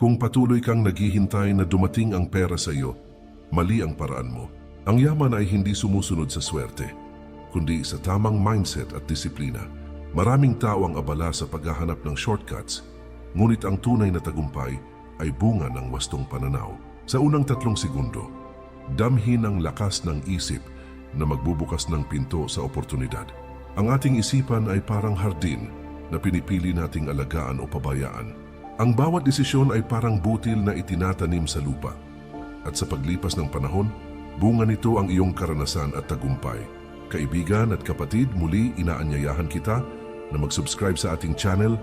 Kung patuloy kang naghihintay na dumating ang pera sa iyo, mali ang paraan mo. Ang yaman ay hindi sumusunod sa swerte, kundi sa tamang mindset at disiplina. Maraming tao ang abala sa paghahanap ng shortcuts, ngunit ang tunay na tagumpay ay bunga ng wastong pananaw. Sa unang 3 segundo, damhin ang lakas ng isip na magbubukas ng pinto sa oportunidad. Ang ating isipan ay parang hardin na pinipili nating alagaan o pabayaan. Ang bawat desisyon ay parang butil na itinatanim sa lupa. At sa paglipas ng panahon, bunga nito ang iyong karanasan at tagumpay. Kaibigan at kapatid, muli inaanyayahan kita na mag-subscribe sa ating channel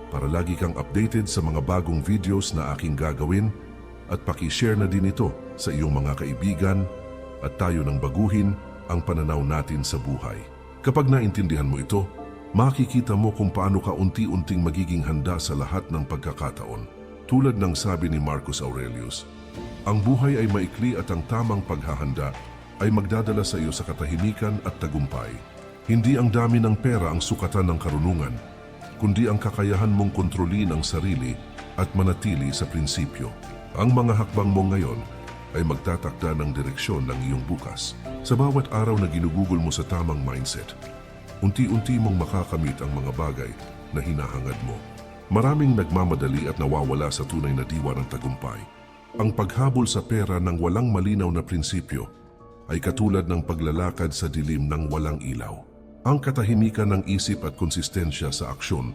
para lagi kang updated sa mga bagong videos na aking gagawin at paki-share na din ito sa iyong mga kaibigan at tayo nang baguhin ang pananaw natin sa buhay. Kapag naintindihan mo ito, makikita mo kung paano ka unti-unting magiging handa sa lahat ng pagkakataon. Tulad ng sabi ni Marcus Aurelius, ang buhay ay maikli at ang tamang paghahanda ay magdadala sa iyo sa katahimikan at tagumpay. Hindi ang dami ng pera ang sukatan ng karunungan, kundi ang kakayahan mong kontrolin ang sarili at manatili sa prinsipyo. Ang mga hakbang mo ngayon ay magtatakda ng direksyon ng iyong bukas. Sa bawat araw na ginugugol mo sa tamang mindset, unti-unti mong makakamit ang mga bagay na hinahangad mo. Maraming nagmamadali at nawawala sa tunay na diwa ng tagumpay. Ang paghabol sa pera ng walang malinaw na prinsipyo ay katulad ng paglalakad sa dilim ng walang ilaw. Ang katahimikan ng isip at konsistensya sa aksyon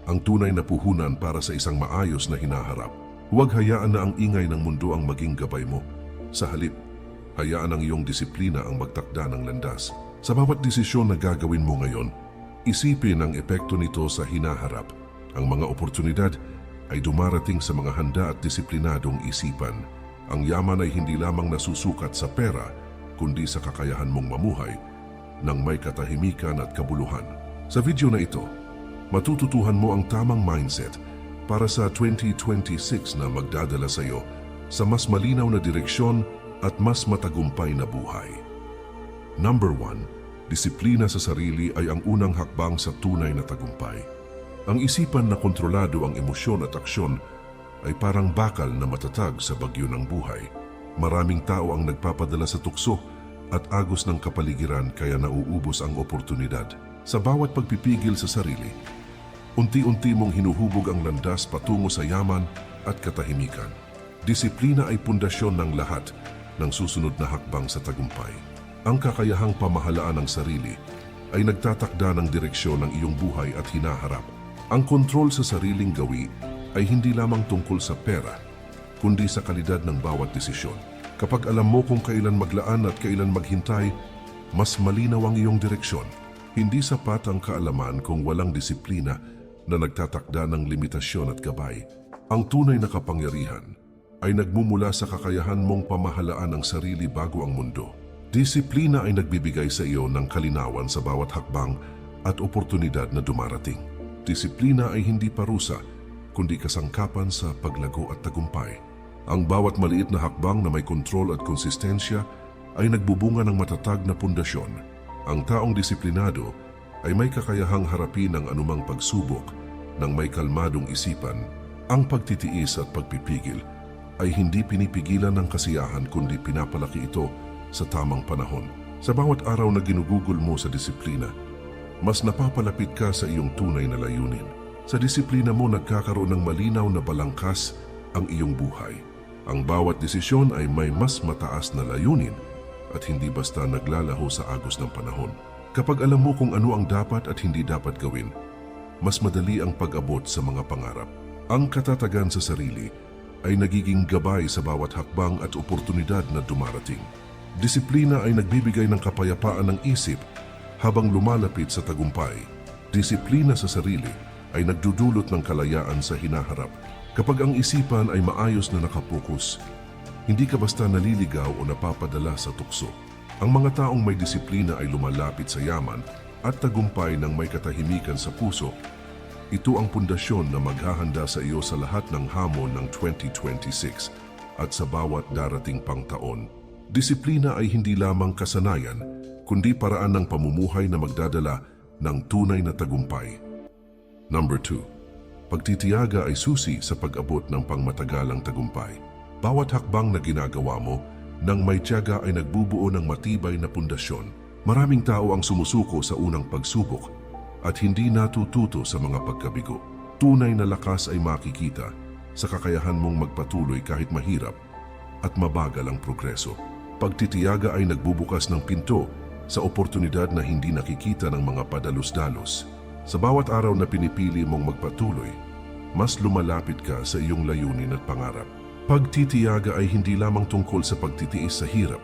ang tunay na puhunan para sa isang maayos na hinaharap. Huwag hayaan na ang ingay ng mundo ang maging gabay mo. Sa halip, hayaan ang iyong disiplina ang magtakda ng landas. Sa bawat desisyon na gagawin mo ngayon, isipin ang epekto nito sa hinaharap. Ang mga oportunidad ay dumarating sa mga handa at disiplinadong isipan. Ang yaman ay hindi lamang nasusukat sa pera, kundi sa kakayahan mong mamuhay ng may katahimikan at kabuluhan. Sa video na ito, matututuhan mo ang tamang mindset para sa 2026 na magdadala sa iyo sa mas malinaw na direksyon at mas matagumpay na buhay. Number 1, disiplina sa sarili ay ang unang hakbang sa tunay na tagumpay. Ang isipan na kontrolado ang emosyon at aksyon ay parang bakal na matatag sa bagyo ng buhay. Maraming tao ang nagpapadala sa tukso at agos ng kapaligiran kaya nauubos ang oportunidad. Sa bawat pagpipigil sa sarili, unti-unti mong hinuhubog ang landas patungo sa yaman at katahimikan. Disiplina ay pundasyon ng lahat ng susunod na hakbang sa tagumpay. Ang kakayahang pamahalaan ng sarili ay nagtatakda ng direksyon ng iyong buhay at hinaharap. Ang kontrol sa sariling gawi ay hindi lamang tungkol sa pera, kundi sa kalidad ng bawat desisyon. Kapag alam mo kung kailan maglaan at kailan maghintay, mas malinaw ang iyong direksyon. Hindi sapat ang kaalaman kung walang disiplina na nagtatakda ng limitasyon at gabay. Ang tunay na kapangyarihan ay nagmumula sa kakayahan mong pamahalaan ang sarili bago ang mundo. Disiplina ay nagbibigay sa iyo ng kalinawan sa bawat hakbang at oportunidad na dumarating. Disiplina ay hindi parusa, kundi kasangkapan sa paglago at tagumpay. Ang bawat maliit na hakbang na may kontrol at konsistensya ay nagbubunga ng matatag na pundasyon. Ang taong disiplinado ay may kakayahang harapin ang anumang pagsubok ng may kalmadong isipan. Ang pagtitiis at pagpipigil ay hindi pinipigilan ng kasiyahan kundi pinapalaki ito sa tamang panahon. Sa bawat araw na ginugugol mo sa disiplina, mas napapalapit ka sa iyong tunay na layunin. Sa disiplina mo nagkakaroon ng malinaw na balangkas ang iyong buhay. Ang bawat desisyon ay may mas mataas na layunin at hindi basta naglalaho sa agos ng panahon. Kapag alam mo kung ano ang dapat at hindi dapat gawin, mas madali ang pag-abot sa mga pangarap. Ang katatagan sa sarili ay nagiging gabay sa bawat hakbang at oportunidad na dumarating. Disiplina ay nagbibigay ng kapayapaan ng isip habang lumalapit sa tagumpay. Disiplina sa sarili ay nagdudulot ng kalayaan sa hinaharap. Kapag ang isipan ay maayos na nakapokus, hindi ka basta naliligaw o napapadala sa tukso. Ang mga taong may disiplina ay lumalapit sa yaman at tagumpay ng may katahimikan sa puso. Ito ang pundasyon na maghahanda sa iyo sa lahat ng hamon ng 2026 at sa bawat darating pang taon. Disiplina ay hindi lamang kasanayan, kundi paraan ng pamumuhay na magdadala ng tunay na tagumpay. Number 2. Pagtitiyaga ay susi sa pag-abot ng pangmatagalang tagumpay. Bawat hakbang na ginagawa mo nang may tiyaga ay nagbubuo ng matibay na pundasyon. Maraming tao ang sumusuko sa unang pagsubok at hindi natututo sa mga pagkabigo. Tunay na lakas ay makikita sa kakayahan mong magpatuloy kahit mahirap at mabagal ang progreso. Pagtitiyaga ay nagbubukas ng pinto sa oportunidad na hindi nakikita ng mga padalos-dalos. Sa bawat araw na pinipili mong magpatuloy, mas lumalapit ka sa iyong layunin at pangarap. Pagtitiyaga ay hindi lamang tungkol sa pagtitiis sa hirap,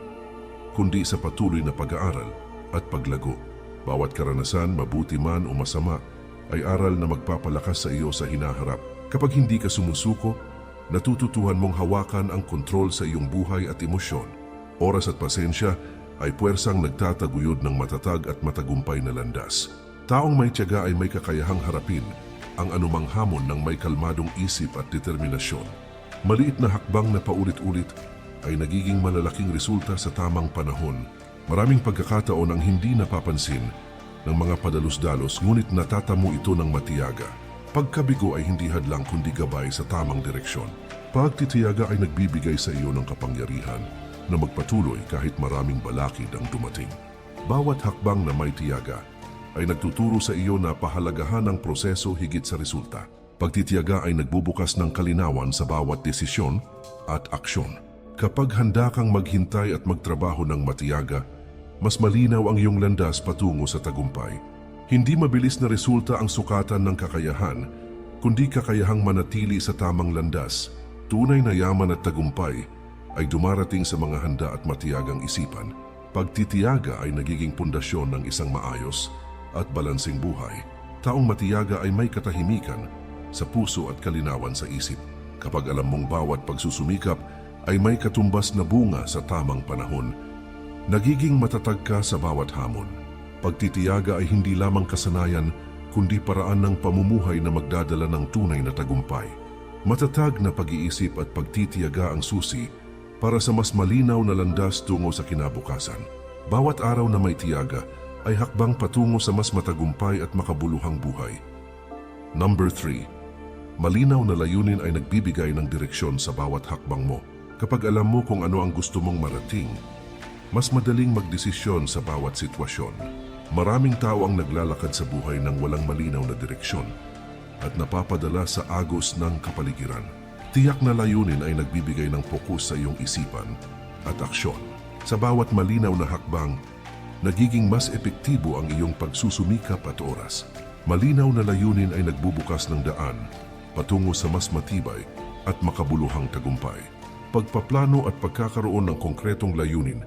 kundi sa patuloy na pag-aaral at paglago. Bawat karanasan, mabuti man o masama, ay aral na magpapalakas sa iyo sa hinaharap. Kapag hindi ka sumusuko, natututuhan mong hawakan ang kontrol sa iyong buhay at emosyon. Oras at pasensya ay puwersang nagtataguyod ng matatag at matagumpay na landas. Taong may tiyaga ay may kakayahang harapin ang anumang hamon ng may kalmadong isip at determinasyon. Maliit na hakbang na paulit-ulit ay nagiging malalaking resulta sa tamang panahon. Maraming pagkakataon ang hindi napapansin ng mga padalos-dalos ngunit natatamo ito ng matiyaga. Pagkabigo ay hindi hadlang kundi gabay sa tamang direksyon. Pagtitiyaga ay nagbibigay sa iyo ng kapangyarihan na magpatuloy kahit maraming balakid ang dumating. Bawat hakbang na may tiyaga ay nagtuturo sa iyo na pahalagahan ang proseso higit sa resulta. Pagtitiyaga ay nagbubukas ng kalinawan sa bawat desisyon at aksyon. Kapag handa kang maghintay at magtrabaho ng matiyaga, mas malinaw ang iyong landas patungo sa tagumpay. Hindi mabilis na resulta ang sukatan ng kakayahan, kundi kakayahang manatili sa tamang landas. Tunay na yaman at tagumpay ay dumarating sa mga handa at matiyagang isipan. Pagtitiyaga ay nagiging pundasyon ng isang maayos at balansing buhay. Taong matiyaga ay may katahimikan sa puso at kalinawan sa isip. Kapag alam mong bawat pagsusumikap ay may katumbas na bunga sa tamang panahon, nagiging matatag ka sa bawat hamon. Pagtitiyaga ay hindi lamang kasanayan, kundi paraan ng pamumuhay na magdadala ng tunay na tagumpay. Matatag na pag-iisip at pagtitiyaga ang susi para sa mas malinaw na landas tungo sa kinabukasan. Bawat araw na may tiyaga ay hakbang patungo sa mas matagumpay at makabuluhang buhay. Number 3. Malinaw na layunin ay nagbibigay ng direksyon sa bawat hakbang mo. Kapag alam mo kung ano ang gusto mong marating, mas madaling magdesisyon sa bawat sitwasyon. Maraming tao ang naglalakad sa buhay ng walang malinaw na direksyon at napapadala sa agos ng kapaligiran. Tiyak na layunin ay nagbibigay ng fokus sa iyong isipan at aksyon. Sa bawat malinaw na hakbang, nagiging mas epektibo ang iyong pagsusumikap at oras. Malinaw na layunin ay nagbubukas ng daan patungo sa mas matibay at makabuluhang tagumpay. Pagpaplano at pagkakaroon ng konkretong layunin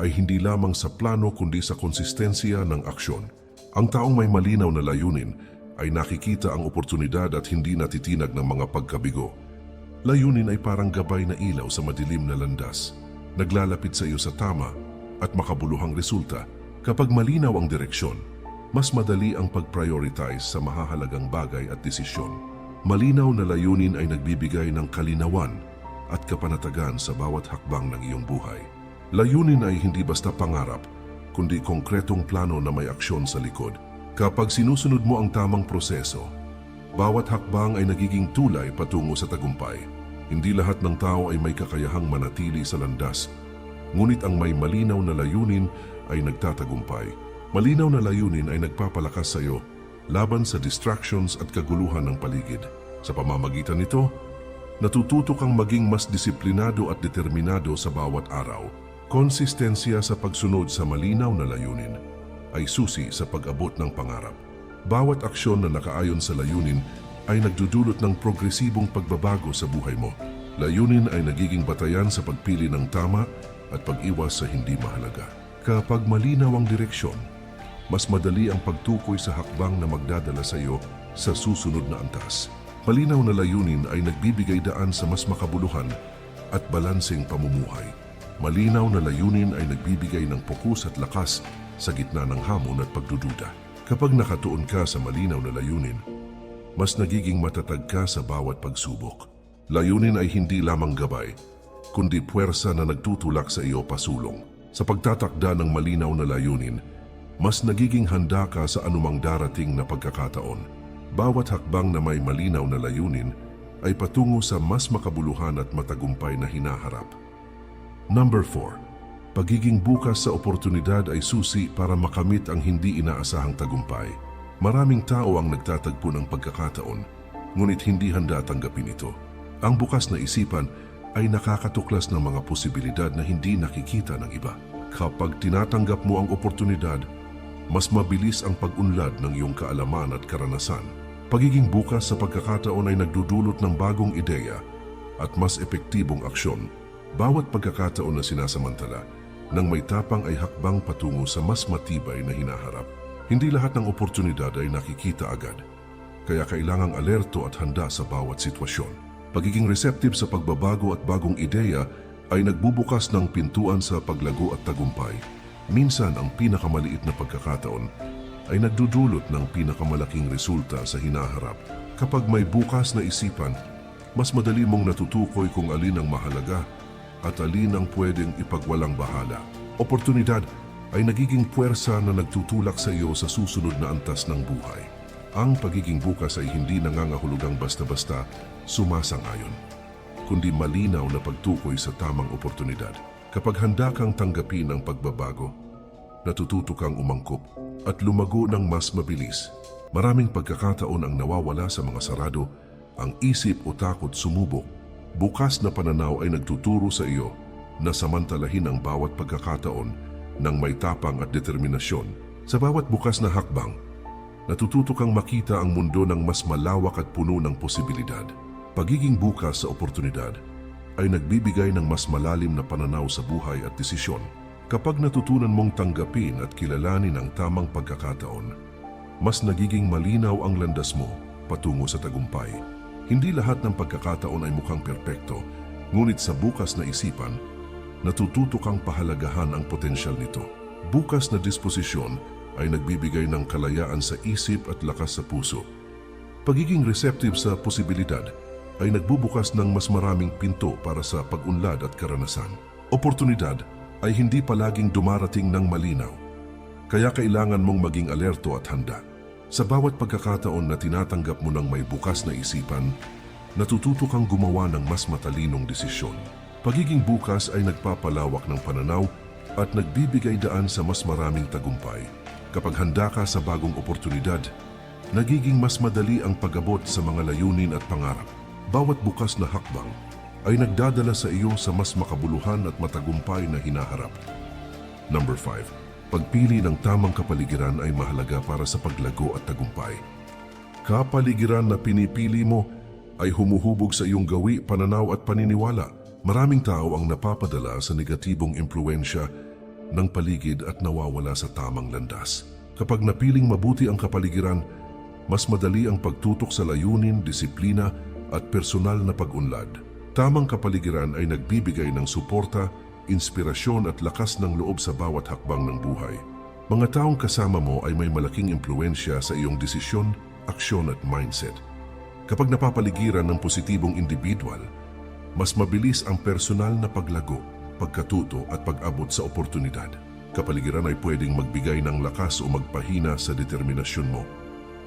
ay hindi lamang sa plano kundi sa konsistensya ng aksyon. Ang taong may malinaw na layunin ay nakikita ang oportunidad at hindi natitinag ng mga pagkabigo. Layunin ay parang gabay na ilaw sa madilim na landas, naglalapit sa iyo sa tama at makabuluhang resulta. Kapag malinaw ang direksyon, mas madali ang pag-prioritize sa mahahalagang bagay at desisyon. Malinaw na layunin ay nagbibigay ng kalinawan at kapanatagan sa bawat hakbang ng iyong buhay. Layunin ay hindi basta pangarap, kundi konkretong plano na may aksyon sa likod. Kapag sinusunod mo ang tamang proseso, bawat hakbang ay nagiging tulay patungo sa tagumpay. Hindi lahat ng tao ay may kakayahang manatili sa landas, ngunit ang may malinaw na layunin ay nagtatagumpay. Malinaw na layunin ay nagpapalakas sa iyo laban sa distractions at kaguluhan ng paligid. Sa pamamagitan nito, natututo kang maging mas disiplinado at determinado sa bawat araw. Konsistensya sa pagsunod sa malinaw na layunin ay susi sa pag-abot ng pangarap. Bawat aksyon na nakaayon sa layunin ay nagdudulot ng progresibong pagbabago sa buhay mo. Layunin ay nagiging batayan sa pagpili ng tama at pag-iwas sa hindi mahalaga. Kapag malinaw ang direksyon, mas madali ang pagtukoy sa hakbang na magdadala sa iyo sa susunod na antas. Malinaw na layunin ay nagbibigay daan sa mas makabuluhan at balanseng pamumuhay. Malinaw na layunin ay nagbibigay ng fokus at lakas sa gitna ng hamon at pagdududa. Kapag nakatuon ka sa malinaw na layunin, mas nagiging matatag ka sa bawat pagsubok. Layunin ay hindi lamang gabay, kundi puwersa na nagtutulak sa iyo pasulong. Sa pagtatakda ng malinaw na layunin, mas nagiging handa ka sa anumang darating na pagkakataon. Bawat hakbang na may malinaw na layunin ay patungo sa mas makabuluhan at matagumpay na hinaharap. Number 4. Pagiging bukas sa oportunidad ay susi para makamit ang hindi inaasahang tagumpay. Maraming tao ang nagtatagpo ng pagkakataon, ngunit hindi handa tanggapin ito. Ang bukas na isipan ay nakakatuklas ng mga posibilidad na hindi nakikita ng iba. Kapag tinatanggap mo ang oportunidad, mas mabilis ang pag-unlad ng iyong kaalaman at karanasan. Pagiging bukas sa pagkakataon ay nagdudulot ng bagong ideya at mas epektibong aksyon. Bawat pagkakataon na sinasamantala ng may tapang ay hakbang patungo sa mas matibay na hinaharap. Hindi lahat ng oportunidad ay nakikita agad, kaya kailangang alerto at handa sa bawat sitwasyon. Pagiging receptive sa pagbabago at bagong ideya ay nagbubukas ng pintuan sa paglago at tagumpay. Minsan ang pinakamaliit na pagkakataon ay nagdudulot ng pinakamalaking resulta sa hinaharap. Kapag may bukas na isipan, mas madali mong natutukoy kung alin ang mahalaga at alin ang pwedeng ipagwalang bahala. Oportunidad ay nagiging puwersa na nagtutulak sa iyo sa susunod na antas ng buhay. Ang pagiging bukas ay hindi nangangahulugang basta-basta sumasang-ayon, kundi malinaw na pagtukoy sa tamang oportunidad. Kapag handa kang tanggapin ang pagbabago, natututo kang umangkop at lumago ng mas mabilis. Maraming pagkakataon ang nawawala sa mga sarado, ang isip o takot sumubok. Bukas na pananaw ay nagtuturo sa iyo na samantalahin ang bawat pagkakataon ng may tapang at determinasyon. Sa bawat bukas na hakbang, natututo kang makita ang mundo ng mas malawak at puno ng posibilidad. Pagiging bukas sa oportunidad ay nagbibigay ng mas malalim na pananaw sa buhay at desisyon. Kapag natutunan mong tanggapin at kilalanin ang tamang pagkakataon, mas nagiging malinaw ang landas mo patungo sa tagumpay. Hindi lahat ng pagkakataon ay mukhang perpekto, ngunit sa bukas na isipan, natututo kang pahalagahan ang potensyal nito. Bukas na disposisyon ay nagbibigay ng kalayaan sa isip at lakas sa puso. Pagiging receptive sa posibilidad ay nagbubukas ng mas maraming pinto para sa pag-unlad at karanasan. Oportunidad ay hindi palaging dumarating ng malinaw, kaya kailangan mong maging alerto at handa. Sa bawat pagkakataon na tinatanggap mo ng may bukas na isipan, natututo kang gumawa ng mas matalinong desisyon. Pagiging bukas ay nagpapalawak ng pananaw at nagbibigay daan sa mas maraming tagumpay. Kapag handa ka sa bagong oportunidad, nagiging mas madali ang pag-abot sa mga layunin at pangarap. Bawat bukas na hakbang ay nagdadala sa iyo sa mas makabuluhan at matagumpay na hinaharap. Number 5. Pagpili ng tamang kapaligiran ay mahalaga para sa paglago at tagumpay. Kapaligiran na pinipili mo ay humuhubog sa iyong gawi, pananaw at paniniwala. Maraming tao ang napapadala sa negatibong impluensya ng paligid at nawawala sa tamang landas. Kapag napiling mabuti ang kapaligiran, mas madali ang pagtutok sa layunin, disiplina at personal na pag-unlad. Tamang kapaligiran ay nagbibigay ng suporta, inspirasyon at lakas ng loob sa bawat hakbang ng buhay. Mga taong kasama mo ay may malaking impluensya sa iyong desisyon, aksyon at mindset. Kapag napapaligiran ng positibong individual, mas mabilis ang personal na paglago, pagkatuto at pag-abot sa oportunidad. Kapaligiran ay pwedeng magbigay ng lakas o magpahina sa determinasyon mo.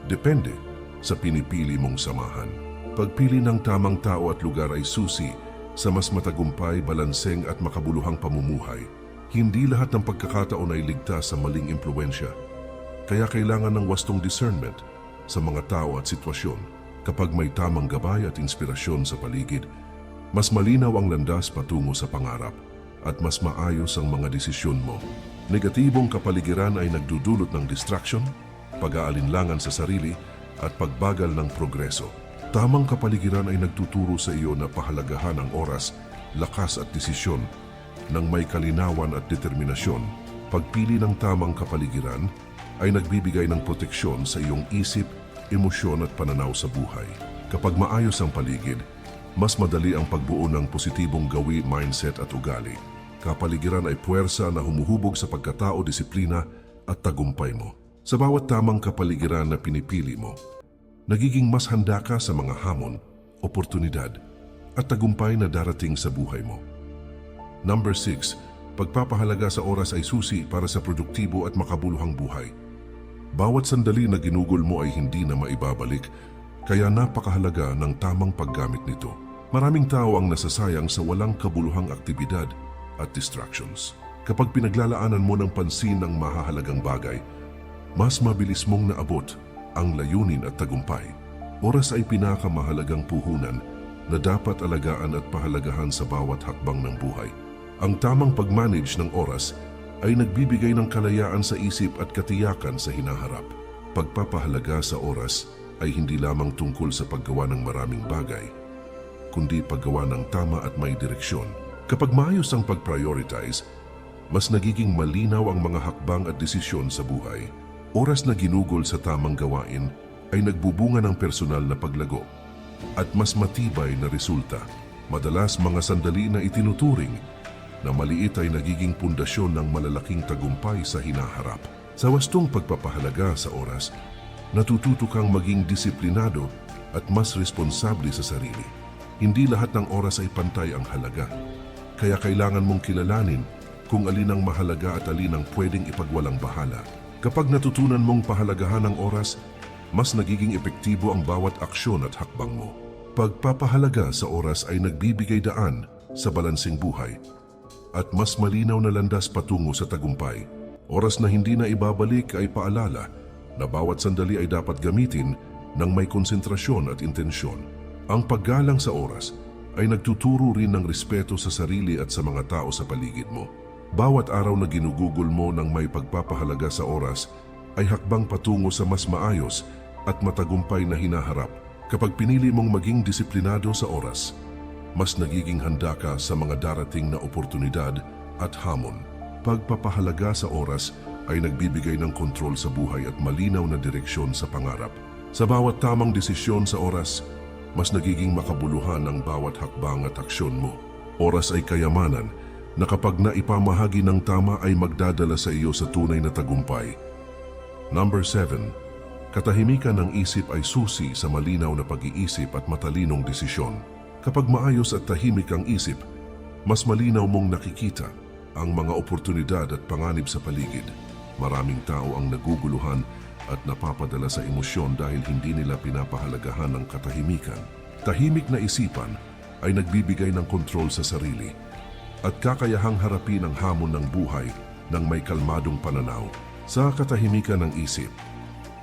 Depende sa pinipili mong samahan. Pagpili ng tamang tao at lugar ay susi sa mas matagumpay, balanseng at makabuluhang pamumuhay. Hindi lahat ng pagkakataon ay ligtas sa maling impluensya, kaya kailangan ng wastong discernment sa mga tao at sitwasyon. Kapag may tamang gabay at inspirasyon sa paligid, mas malinaw ang landas patungo sa pangarap at mas maayos ang mga desisyon mo. Negatibong kapaligiran ay nagdudulot ng distraction, pag-aalinlangan sa sarili at pagbagal ng progreso. Tamang kapaligiran ay nagtuturo sa iyo na pahalagahan ang oras, lakas at desisyon ng may kalinawan at determinasyon. Pagpili ng tamang kapaligiran ay nagbibigay ng proteksyon sa iyong isip, emosyon at pananaw sa buhay. Kapag maayos ang paligid, mas madali ang pagbuo ng positibong gawi, mindset at ugali. Kapaligiran ay puwersa na humuhubog sa pagkatao, disiplina at tagumpay mo. Sa bawat tamang kapaligiran na pinipili mo, nagiging mas handa ka sa mga hamon, oportunidad at tagumpay na darating sa buhay mo. Number 6. Pagpapahalaga sa oras ay susi para sa produktibo at makabuluhang buhay. Bawat sandali na ginugol mo ay hindi na maibabalik, kaya napakahalaga ng tamang paggamit nito. Maraming tao ang nasasayang sa walang kabuluhang aktibidad at distractions. Kapag pinaglalaanan mo ng pansin ang mahahalagang bagay, mas mabilis mong naabot ang layunin at tagumpay. Oras ay pinakamahalagang puhunan na dapat alagaan at pahalagahan sa bawat hakbang ng buhay. Ang tamang pag-manage ng oras ay nagbibigay ng kalayaan sa isip at katiyakan sa hinaharap. Pagpapahalaga sa oras ay hindi lamang tungkol sa paggawa ng maraming bagay, kundi paggawa ng tama at may direksyon. Kapag maayos ang pag-prioritize, mas nagiging malinaw ang mga hakbang at desisyon sa buhay. Oras na ginugol sa tamang gawain ay nagbubunga ng personal na paglago at mas matibay na resulta. Madalas mga sandali na itinuturing na maliit ay nagiging pundasyon ng malalaking tagumpay sa hinaharap. Sa wastong pagpapahalaga sa oras, natututo kang maging disiplinado at mas responsable sa sarili. Hindi lahat ng oras ay pantay ang halaga, kaya kailangan mong kilalanin kung alin ang mahalaga at alin ang pwedeng ipagwalang bahala. Kapag natutunan mong pahalagahan ang oras, mas nagiging epektibo ang bawat aksyon at hakbang mo. Pagpapahalaga sa oras ay nagbibigay daan sa balansing buhay at mas malinaw na landas patungo sa tagumpay. Oras na hindi na ibabalik ay paalala na bawat sandali ay dapat gamitin ng may konsentrasyon at intensyon. Ang paggalang sa oras ay nagtuturo rin ng respeto sa sarili at sa mga tao sa paligid mo. Bawat araw na ginugugol mo ng may pagpapahalaga sa oras ay hakbang patungo sa mas maayos at matagumpay na hinaharap. Kapag pinili mong maging disiplinado sa oras, mas nagiging handa ka sa mga darating na oportunidad at hamon. Pagpapahalaga sa oras ay nagbibigay ng kontrol sa buhay at malinaw na direksyon sa pangarap. Sa bawat tamang desisyon sa oras, mas nagiging makabuluhan ang bawat hakbang at aksyon mo. Oras ay kayamanan na kapag naipamahagi ng tama ay magdadala sa iyo sa tunay na tagumpay. Number 7. Katahimikan ng isip ay susi sa malinaw na pag-iisip at matalinong desisyon. Kapag maayos at tahimik ang isip, mas malinaw mong nakikita ang mga oportunidad at panganib sa paligid. Maraming tao ang naguguluhan at napapadala sa emosyon dahil hindi nila pinapahalagahan ang katahimikan. Tahimik na isipan ay nagbibigay ng kontrol sa sarili at kakayahang harapin ang hamon ng buhay ng may kalmadong pananaw. Sa katahimikan ng isip,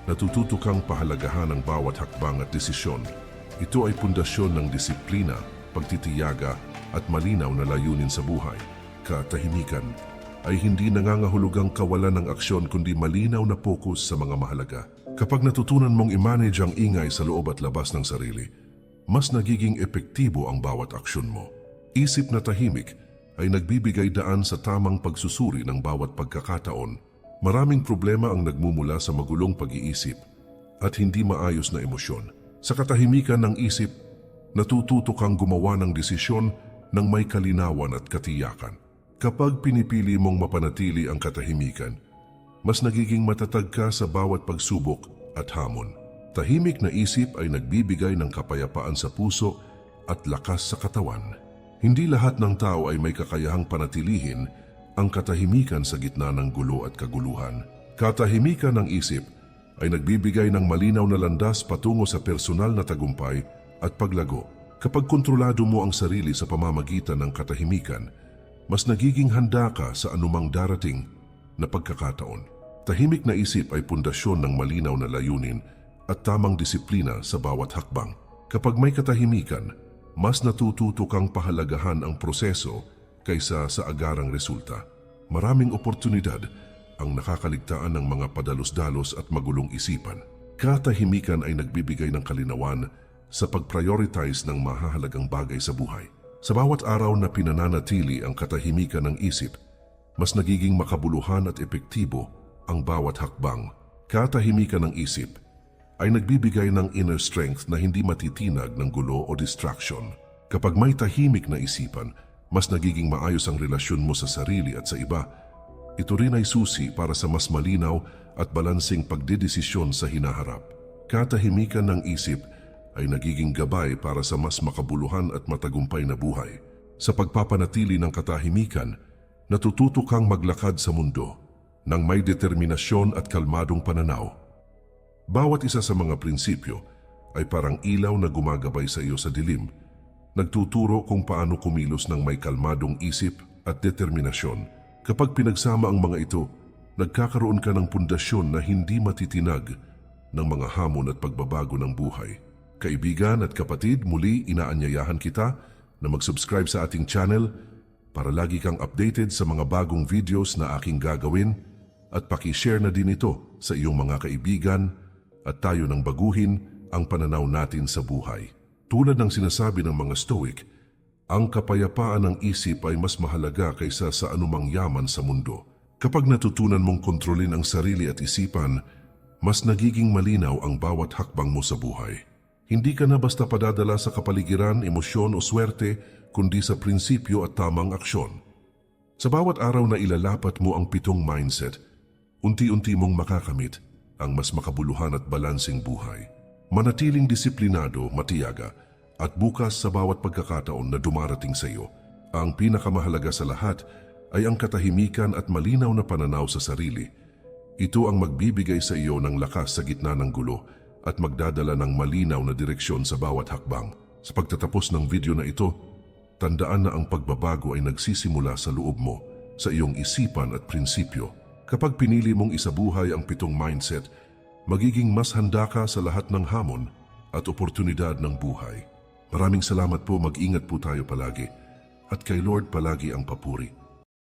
natututo kang pahalagahan ang bawat hakbang at desisyon. Ito ay pundasyon ng disiplina, pagtitiyaga at malinaw na layunin sa buhay. Katahimikan ay hindi nangangahulugang kawalan ng aksyon kundi malinaw na focus sa mga mahalaga. Kapag natutunan mong i-manage ang ingay sa loob at labas ng sarili, mas nagiging epektibo ang bawat aksyon mo. Isip na tahimik ay nagbibigay daan sa tamang pagsusuri ng bawat pagkakataon. Maraming problema ang nagmumula sa magulong pag-iisip at hindi maayos na emosyon. Sa katahimikan ng isip, natututo kang gumawa ng desisyon ng may kalinawan at katiyakan. Kapag pinipili mong mapanatili ang katahimikan, mas nagiging matatag ka sa bawat pagsubok at hamon. Tahimik na isip ay nagbibigay ng kapayapaan sa puso at lakas sa katawan. Hindi lahat ng tao ay may kakayahang panatilihin ang katahimikan sa gitna ng gulo at kaguluhan. Katahimikan ng isip ay nagbibigay ng malinaw na landas patungo sa personal na tagumpay at paglago. Kapag kontrolado mo ang sarili sa pamamagitan ng katahimikan, mas nagiging handa ka sa anumang darating na pagkakataon. Tahimik na isip ay pundasyon ng malinaw na layunin at tamang disiplina sa bawat hakbang. Kapag may katahimikan, mas natututo kang pahalagahan ang proseso kaysa sa agarang resulta. Maraming oportunidad ang nakakaligtaan ng mga padalos-dalos at magulong isipan. Katahimikan ay nagbibigay ng kalinawan sa pag-prioritize ng mahahalagang bagay sa buhay. Sa bawat araw na pinananatili ang katahimikan ng isip, mas nagiging makabuluhan at epektibo ang bawat hakbang. Katahimikan ng isip ay nagbibigay ng inner strength na hindi matitinag ng gulo o distraction. Kapag may tahimik na isipan, mas nagiging maayos ang relasyon mo sa sarili at sa iba. Ito rin ay susi para sa mas malinaw at balansing pagdedesisyon sa hinaharap. Katahimikan ng isip ay nagiging gabay para sa mas makabuluhan at matagumpay na buhay. Sa pagpapanatili ng katahimikan, natututo kang maglakad sa mundo ng may determinasyon at kalmadong pananaw. Bawat isa sa mga prinsipyo ay parang ilaw na gumagabay sa iyo sa dilim, nagtuturo kung paano kumilos ng may kalmadong isip at determinasyon. Kapag pinagsama ang mga ito, nagkakaroon ka ng pundasyon na hindi matitinag ng mga hamon at pagbabago ng buhay. Kaibigan at kapatid, muli inaanyayahan kita na mag-subscribe sa ating channel para lagi kang updated sa mga bagong videos na aking gagawin at paki-share na din ito sa iyong mga kaibigan at tayo nang baguhin ang pananaw natin sa buhay. Tulad ng sinasabi ng mga Stoic, ang kapayapaan ng isip ay mas mahalaga kaysa sa anumang yaman sa mundo. Kapag natutunan mong kontrolin ang sarili at isipan, mas nagiging malinaw ang bawat hakbang mo sa buhay. Hindi ka na basta padadala sa kapaligiran, emosyon o swerte, kundi sa prinsipyo at tamang aksyon. Sa bawat araw na ilalapat mo ang 7 mindset, unti-unti mong makakamit ang mas makabuluhan at balansing buhay. Manatiling disiplinado, matiyaga, at bukas sa bawat pagkakataon na dumarating sa iyo. Ang pinakamahalaga sa lahat ay ang katahimikan at malinaw na pananaw sa sarili. Ito ang magbibigay sa iyo ng lakas sa gitna ng gulo at magdadala ng malinaw na direksyon sa bawat hakbang. Sa pagtatapos ng video na ito, tandaan na ang pagbabago ay nagsisimula sa loob mo, sa iyong isipan at prinsipyo. Kapag pinili mong isabuhay ang 7 mindset, magiging mas handa ka sa lahat ng hamon at oportunidad ng buhay. Maraming salamat po, mag-ingat po tayo palagi at kay Lord palagi ang papuri.